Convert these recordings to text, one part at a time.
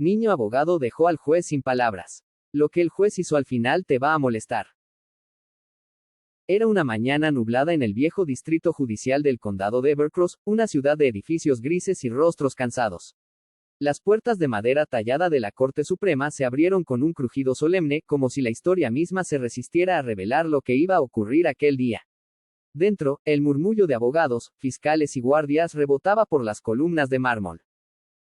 Niño abogado dejó al juez sin palabras. Lo que el juez hizo al final te va a molestar. Era una mañana nublada en el viejo distrito judicial del condado de Evercross, una ciudad de edificios grises y rostros cansados. Las puertas de madera tallada de la Corte Suprema se abrieron con un crujido solemne, como si la historia misma se resistiera a revelar lo que iba a ocurrir aquel día. Dentro, el murmullo de abogados, fiscales y guardias rebotaba por las columnas de mármol.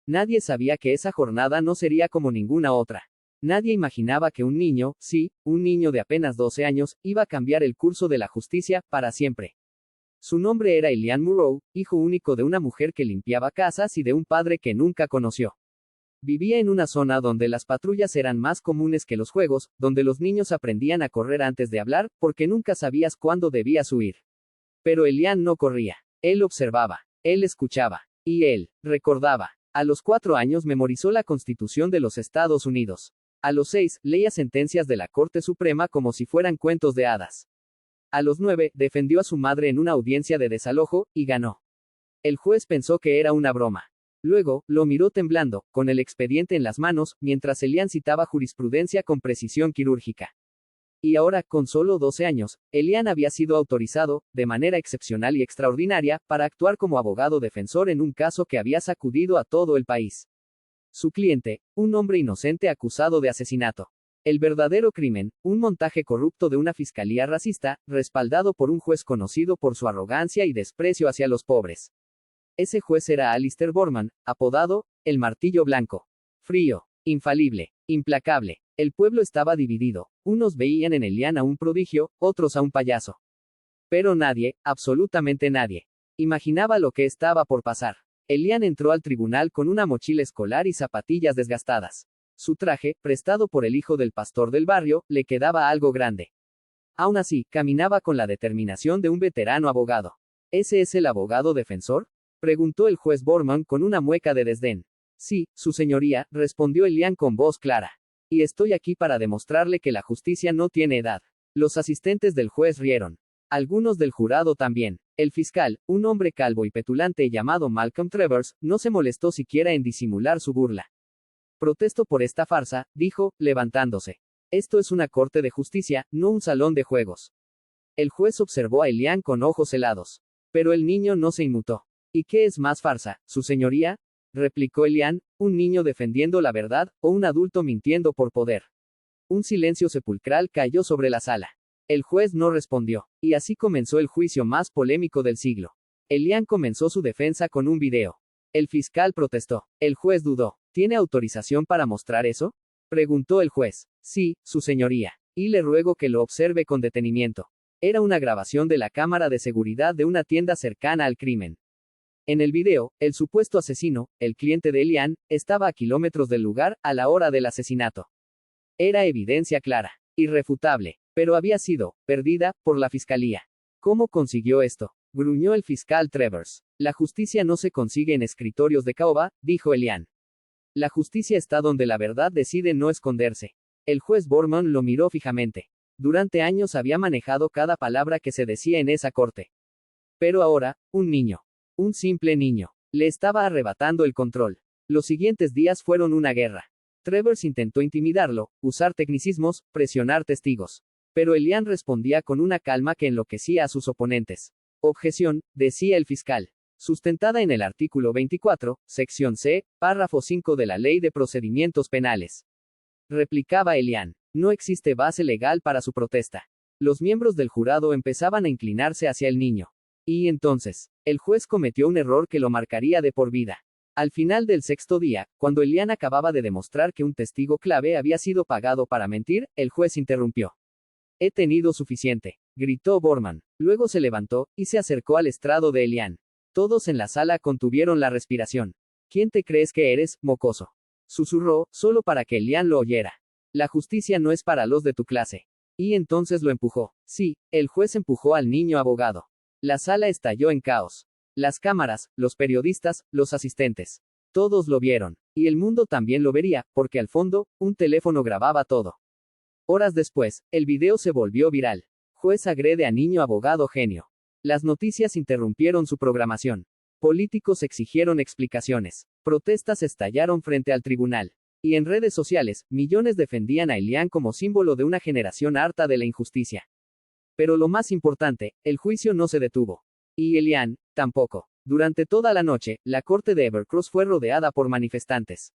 Nadie sabía que esa jornada no sería como ninguna otra. Nadie imaginaba que un niño, sí, un niño de apenas 12 años, iba a cambiar el curso de la justicia, para siempre. Su nombre era Elian Murrow, hijo único de una mujer que limpiaba casas y de un padre que nunca conoció. Vivía en una zona donde las patrullas eran más comunes que los juegos, donde los niños aprendían a correr antes de hablar, porque nunca sabías cuándo debías huir. Pero Elian no corría. Él observaba. Él escuchaba. Y él recordaba. A los 4 años memorizó la Constitución de los Estados Unidos. A los 6, leía sentencias de la Corte Suprema como si fueran cuentos de hadas. A los 9, defendió a su madre en una audiencia de desalojo, y ganó. El juez pensó que era una broma. Luego, lo miró temblando, con el expediente en las manos, mientras Elian citaba jurisprudencia con precisión quirúrgica. Y ahora, con solo 12 años, Elian había sido autorizado, de manera excepcional y extraordinaria, para actuar como abogado defensor en un caso que había sacudido a todo el país. Su cliente, un hombre inocente acusado de asesinato. El verdadero crimen, un montaje corrupto de una fiscalía racista, respaldado por un juez conocido por su arrogancia y desprecio hacia los pobres. Ese juez era Alistair Borman, apodado, el Martillo Blanco. Frío, infalible, implacable. El pueblo estaba dividido. Unos veían en Elian a un prodigio, otros a un payaso. Pero nadie, absolutamente nadie, imaginaba lo que estaba por pasar. Elian entró al tribunal con una mochila escolar y zapatillas desgastadas. Su traje, prestado por el hijo del pastor del barrio, le quedaba algo grande. Aún así, caminaba con la determinación de un veterano abogado. ¿Ese es el abogado defensor?, preguntó el juez Borman con una mueca de desdén. Sí, su señoría, respondió Elian con voz clara. Y estoy aquí para demostrarle que la justicia no tiene edad. Los asistentes del juez rieron. Algunos del jurado también. El fiscal, un hombre calvo y petulante llamado Malcolm Travers, no se molestó siquiera en disimular su burla. Protesto por esta farsa, dijo, levantándose. Esto es una corte de justicia, no un salón de juegos. El juez observó a Elian con ojos helados. Pero el niño no se inmutó. ¿Y qué es más farsa, su señoría?, replicó Elian, un niño defendiendo la verdad, o un adulto mintiendo por poder. Un silencio sepulcral cayó sobre la sala. El juez no respondió, y así comenzó el juicio más polémico del siglo. Elian comenzó su defensa con un video. El fiscal protestó. El juez dudó. ¿Tiene autorización para mostrar eso?, preguntó el juez. Sí, su señoría. Y le ruego que lo observe con detenimiento. Era una grabación de la cámara de seguridad de una tienda cercana al crimen. En el video, el supuesto asesino, el cliente de Elian, estaba a kilómetros del lugar, a la hora del asesinato. Era evidencia clara, irrefutable, pero había sido perdida por la fiscalía. ¿Cómo consiguió esto?, gruñó el fiscal Travers. La justicia no se consigue en escritorios de caoba, dijo Elian. La justicia está donde la verdad decide no esconderse. El juez Borman lo miró fijamente. Durante años había manejado cada palabra que se decía en esa corte. Pero ahora, un niño. Un simple niño. Le estaba arrebatando el control. Los siguientes días fueron una guerra. Travers intentó intimidarlo, usar tecnicismos, presionar testigos. Pero Elian respondía con una calma que enloquecía a sus oponentes. Objeción, decía el fiscal. Sustentada en el artículo 24, sección C, párrafo 5 de la Ley de Procedimientos Penales. Replicaba Elian. No existe base legal para su protesta. Los miembros del jurado empezaban a inclinarse hacia el niño. Y entonces, el juez cometió un error que lo marcaría de por vida. Al final del 6º día, cuando Elian acababa de demostrar que un testigo clave había sido pagado para mentir, el juez interrumpió. He tenido suficiente, gritó Borman. Luego se levantó, y se acercó al estrado de Elian. Todos en la sala contuvieron la respiración. ¿Quién te crees que eres, mocoso?, susurró, solo para que Elian lo oyera. La justicia no es para los de tu clase. Y entonces lo empujó. Sí, el juez empujó al niño abogado. La sala estalló en caos. Las cámaras, los periodistas, los asistentes. Todos lo vieron. Y el mundo también lo vería, porque al fondo, un teléfono grababa todo. Horas después, el video se volvió viral. Juez agrede a niño abogado genio. Las noticias interrumpieron su programación. Políticos exigieron explicaciones. Protestas estallaron frente al tribunal. Y en redes sociales, millones defendían a Elian como símbolo de una generación harta de la injusticia. Pero lo más importante, el juicio no se detuvo. Y Elian, tampoco. Durante toda la noche, la corte de Evercross fue rodeada por manifestantes.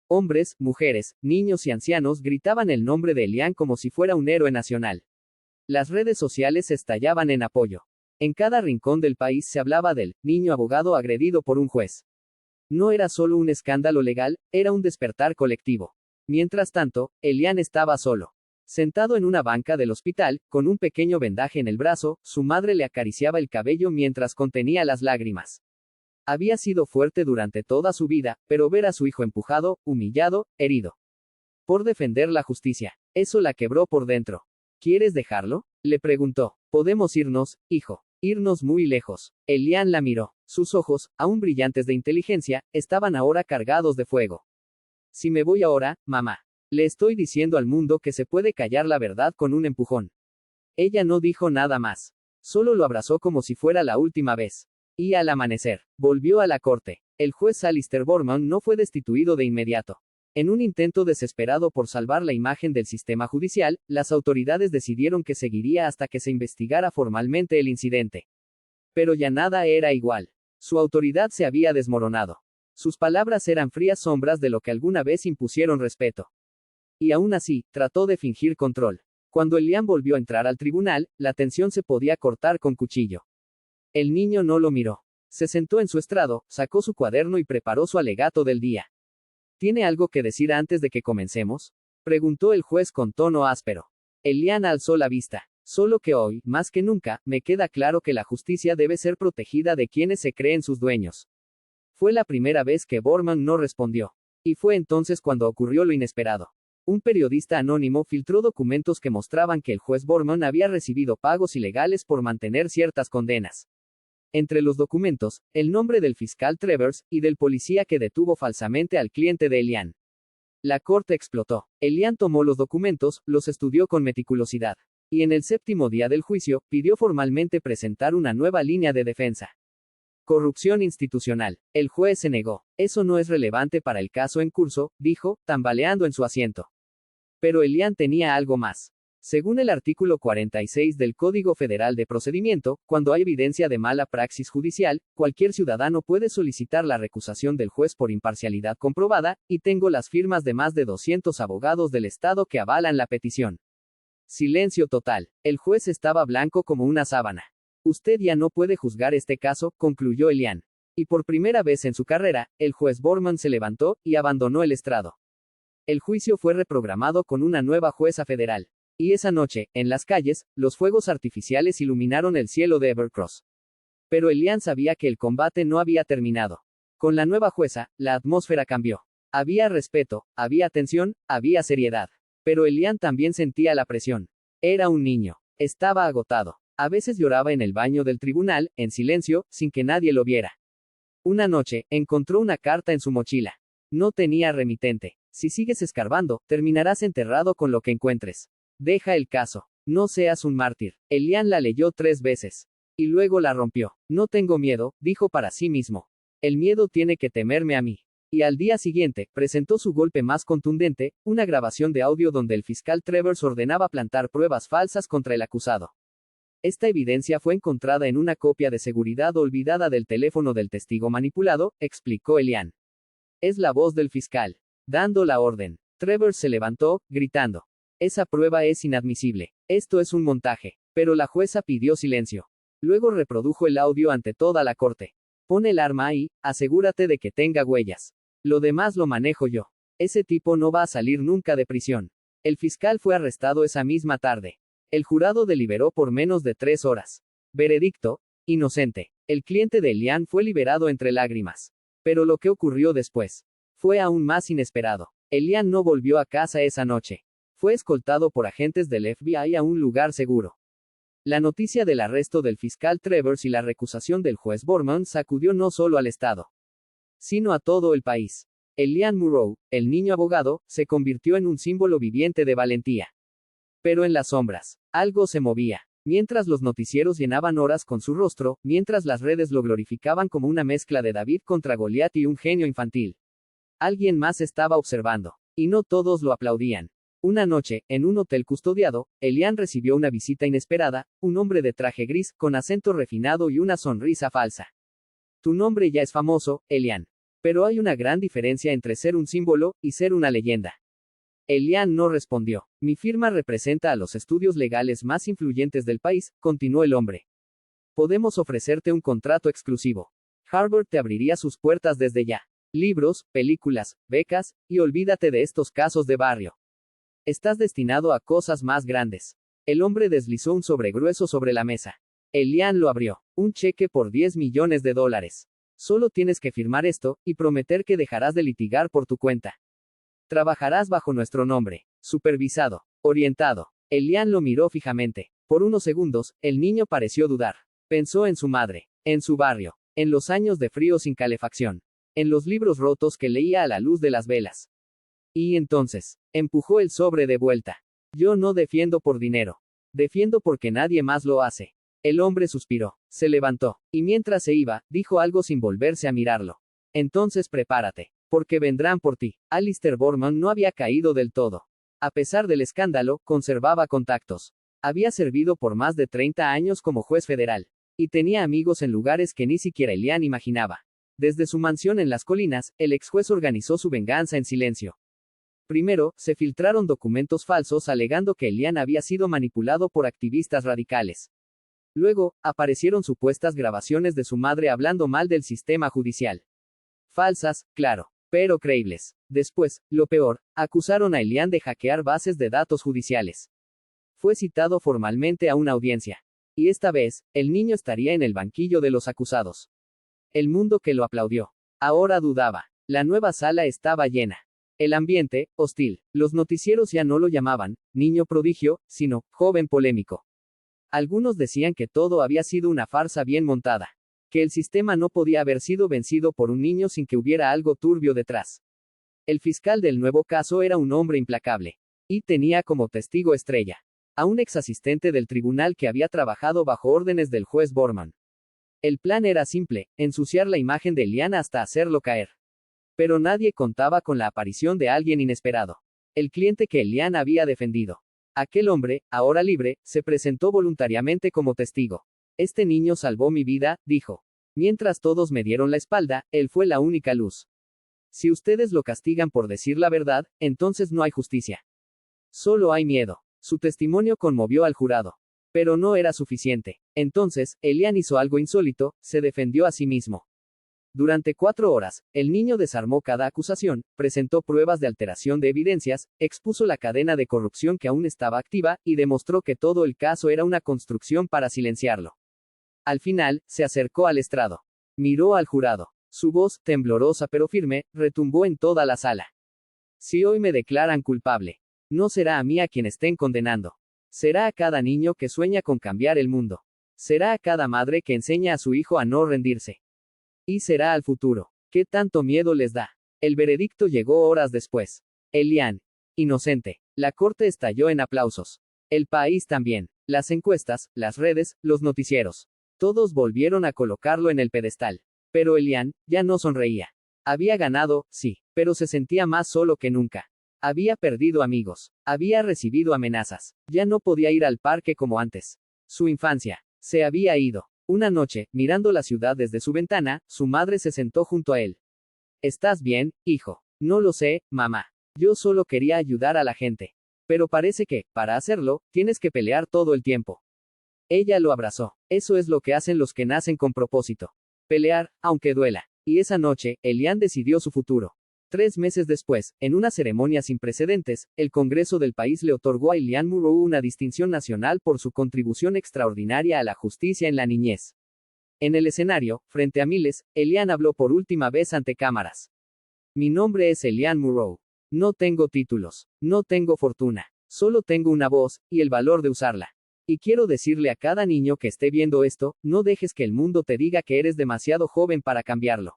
Hombres, mujeres, niños y ancianos gritaban el nombre de Elian como si fuera un héroe nacional. Las redes sociales estallaban en apoyo. En cada rincón del país se hablaba del niño abogado agredido por un juez. No era solo un escándalo legal, era un despertar colectivo. Mientras tanto, Elian estaba solo. Sentado en una banca del hospital, con un pequeño vendaje en el brazo, su madre le acariciaba el cabello mientras contenía las lágrimas. Había sido fuerte durante toda su vida, pero ver a su hijo empujado, humillado, herido por defender la justicia, eso la quebró por dentro. ¿Quieres dejarlo?, le preguntó. Podemos irnos, hijo. Irnos muy lejos. Elian la miró. Sus ojos, aún brillantes de inteligencia, estaban ahora cargados de fuego. Si me voy ahora, mamá. Le estoy diciendo al mundo que se puede callar la verdad con un empujón. Ella no dijo nada más. Solo lo abrazó como si fuera la última vez. Y al amanecer, volvió a la corte. El juez Alistair Boardman no fue destituido de inmediato. En un intento desesperado por salvar la imagen del sistema judicial, las autoridades decidieron que seguiría hasta que se investigara formalmente el incidente. Pero ya nada era igual. Su autoridad se había desmoronado. Sus palabras eran frías sombras de lo que alguna vez impusieron respeto. Y aún así, trató de fingir control. Cuando Elian volvió a entrar al tribunal, la tensión se podía cortar con cuchillo. El niño no lo miró. Se sentó en su estrado, sacó su cuaderno y preparó su alegato del día. ¿Tiene algo que decir antes de que comencemos?, preguntó el juez con tono áspero. Elian alzó la vista. Solo que hoy, más que nunca, me queda claro que la justicia debe ser protegida de quienes se creen sus dueños. Fue la primera vez que Boardman no respondió. Y fue entonces cuando ocurrió lo inesperado. Un periodista anónimo filtró documentos que mostraban que el juez Boardman había recibido pagos ilegales por mantener ciertas condenas. Entre los documentos, el nombre del fiscal Travers, y del policía que detuvo falsamente al cliente de Elian. La corte explotó. Elian tomó los documentos, los estudió con meticulosidad. Y en el 7º día del juicio, pidió formalmente presentar una nueva línea de defensa. Corrupción institucional. El juez se negó. Eso no es relevante para el caso en curso, dijo, tambaleando en su asiento. Pero Elian tenía algo más. Según el artículo 46 del Código Federal de Procedimiento, cuando hay evidencia de mala praxis judicial, cualquier ciudadano puede solicitar la recusación del juez por imparcialidad comprobada, y tengo las firmas de más de 200 abogados del Estado que avalan la petición. Silencio total. El juez estaba blanco como una sábana. Usted ya no puede juzgar este caso, concluyó Elian. Y por primera vez en su carrera, el juez Boardman se levantó y abandonó el estrado. El juicio fue reprogramado con una nueva jueza federal. Y esa noche, en las calles, los fuegos artificiales iluminaron el cielo de Evercross. Pero Elian sabía que el combate no había terminado. Con la nueva jueza, la atmósfera cambió. Había respeto, había atención, había seriedad. Pero Elian también sentía la presión. Era un niño. Estaba agotado. A veces lloraba en el baño del tribunal, en silencio, sin que nadie lo viera. Una noche, encontró una carta en su mochila. No tenía remitente. Si sigues escarbando, terminarás enterrado con lo que encuentres. Deja el caso. No seas un mártir. Elian la leyó 3 veces. Y luego la rompió. No tengo miedo, dijo para sí mismo. El miedo tiene que temerme a mí. Y al día siguiente, presentó su golpe más contundente, una grabación de audio donde el fiscal Travers ordenaba plantar pruebas falsas contra el acusado. Esta evidencia fue encontrada en una copia de seguridad olvidada del teléfono del testigo manipulado, explicó Elian. Es la voz del fiscal, dando la orden. Travers se levantó, gritando. Esa prueba es inadmisible. Esto es un montaje. Pero la jueza pidió silencio. Luego reprodujo el audio ante toda la corte. Pon el arma ahí, asegúrate de que tenga huellas. Lo demás lo manejo yo. Ese tipo no va a salir nunca de prisión. El fiscal fue arrestado esa misma tarde. El jurado deliberó por menos de 3 horas. Veredicto: inocente. El cliente de Elian fue liberado entre lágrimas. Pero lo que ocurrió después fue aún más inesperado. Elian no volvió a casa esa noche. Fue escoltado por agentes del FBI a un lugar seguro. La noticia del arresto del fiscal Travers y la recusación del juez Boardman sacudió no solo al Estado, sino a todo el país. Elian Murrow, el niño abogado, se convirtió en un símbolo viviente de valentía. Pero en las sombras, algo se movía. Mientras los noticieros llenaban horas con su rostro, mientras las redes lo glorificaban como una mezcla de David contra Goliat y un genio infantil. Alguien más estaba observando. Y no todos lo aplaudían. Una noche, en un hotel custodiado, Elian recibió una visita inesperada, un hombre de traje gris, con acento refinado y una sonrisa falsa. Tu nombre ya es famoso, Elian. Pero hay una gran diferencia entre ser un símbolo y ser una leyenda. Elian no respondió. Mi firma representa a los estudios legales más influyentes del país, continuó el hombre. Podemos ofrecerte un contrato exclusivo. Harvard te abriría sus puertas desde ya. Libros, películas, becas, y olvídate de estos casos de barrio. Estás destinado a cosas más grandes. El hombre deslizó un sobre grueso sobre la mesa. Elian lo abrió. Un cheque por $10 millones. Solo tienes que firmar esto, y prometer que dejarás de litigar por tu cuenta. Trabajarás bajo nuestro nombre. Supervisado. Orientado. Elian lo miró fijamente. Por unos segundos, el niño pareció dudar. Pensó en su madre. En su barrio. En los años de frío sin calefacción. En los libros rotos que leía a la luz de las velas. Y entonces, empujó el sobre de vuelta. Yo no defiendo por dinero. Defiendo porque nadie más lo hace. El hombre suspiró. Se levantó. Y mientras se iba, dijo algo sin volverse a mirarlo. Entonces prepárate. Porque vendrán por ti. Alistair Borman no había caído del todo. A pesar del escándalo, conservaba contactos. Había servido por más de 30 años como juez federal. Y tenía amigos en lugares que ni siquiera Elian imaginaba. Desde su mansión en las colinas, el ex juez organizó su venganza en silencio. Primero, se filtraron documentos falsos alegando que Elian había sido manipulado por activistas radicales. Luego, aparecieron supuestas grabaciones de su madre hablando mal del sistema judicial. Falsas, claro, pero creíbles. Después, lo peor, acusaron a Elian de hackear bases de datos judiciales. Fue citado formalmente a una audiencia. Y esta vez, el niño estaría en el banquillo de los acusados. El mundo que lo aplaudió. Ahora dudaba. La nueva sala estaba llena. El ambiente, hostil. Los noticieros ya no lo llamaban niño prodigio, sino joven polémico. Algunos decían que todo había sido una farsa bien montada. Que el sistema no podía haber sido vencido por un niño sin que hubiera algo turbio detrás. El fiscal del nuevo caso era un hombre implacable. Y tenía como testigo estrella a un ex asistente del tribunal que había trabajado bajo órdenes del juez Borman. El plan era simple, ensuciar la imagen de Elian hasta hacerlo caer. Pero nadie contaba con la aparición de alguien inesperado. El cliente que Elian había defendido. Aquel hombre, ahora libre, se presentó voluntariamente como testigo. Este niño salvó mi vida, dijo. Mientras todos me dieron la espalda, él fue la única luz. Si ustedes lo castigan por decir la verdad, entonces no hay justicia. Solo hay miedo. Su testimonio conmovió al jurado. Pero no era suficiente. Entonces, Elian hizo algo insólito, se defendió a sí mismo. Durante 4 horas, el niño desarmó cada acusación, presentó pruebas de alteración de evidencias, expuso la cadena de corrupción que aún estaba activa, y demostró que todo el caso era una construcción para silenciarlo. Al final, se acercó al estrado. Miró al jurado. Su voz, temblorosa pero firme, retumbó en toda la sala. Si hoy me declaran culpable, no será a mí a quien estén condenando. Será a cada niño que sueña con cambiar el mundo. Será a cada madre que enseña a su hijo a no rendirse. Y será al futuro. ¿Qué tanto miedo les da? El veredicto llegó horas después. Elian. Inocente. La corte estalló en aplausos. El país también. Las encuestas, las redes, los noticieros. Todos volvieron a colocarlo en el pedestal. Pero Elian, ya no sonreía. Había ganado, sí, pero se sentía más solo que nunca. Había perdido amigos. Había recibido amenazas. Ya no podía ir al parque como antes. Su infancia. Se había ido. Una noche, mirando la ciudad desde su ventana, su madre se sentó junto a él. ¿Estás bien, hijo? No lo sé, mamá. Yo solo quería ayudar a la gente. Pero parece que, para hacerlo, tienes que pelear todo el tiempo. Ella lo abrazó. Eso es lo que hacen los que nacen con propósito. Pelear, aunque duela. Y esa noche, Elian decidió su futuro. 3 meses después, en una ceremonia sin precedentes, el Congreso del país le otorgó a Elian Murrow una distinción nacional por su contribución extraordinaria a la justicia en la niñez. En el escenario, frente a miles, Elian habló por última vez ante cámaras. Mi nombre es Elian Murrow. No tengo títulos. No tengo fortuna. Solo tengo una voz, y el valor de usarla. Y quiero decirle a cada niño que esté viendo esto, no dejes que el mundo te diga que eres demasiado joven para cambiarlo.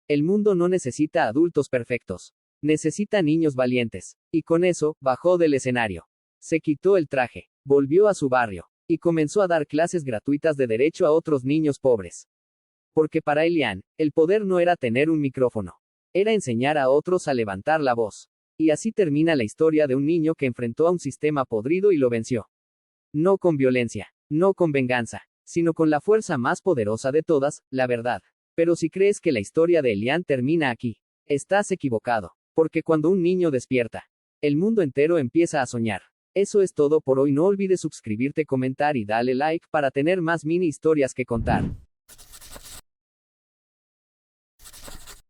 El mundo no necesita adultos perfectos. Necesita niños valientes. Y con eso, bajó del escenario. Se quitó el traje. Volvió a su barrio. Y comenzó a dar clases gratuitas de derecho a otros niños pobres. Porque para Elian, el poder no era tener un micrófono. Era enseñar a otros a levantar la voz. Y así termina la historia de un niño que enfrentó a un sistema podrido y lo venció. No con violencia, no con venganza, sino con la fuerza más poderosa de todas, la verdad. Pero si crees que la historia de Elian termina aquí, estás equivocado. Porque cuando un niño despierta, el mundo entero empieza a soñar. Eso es todo por hoy. No olvides suscribirte, comentar y darle like para tener más mini historias que contar.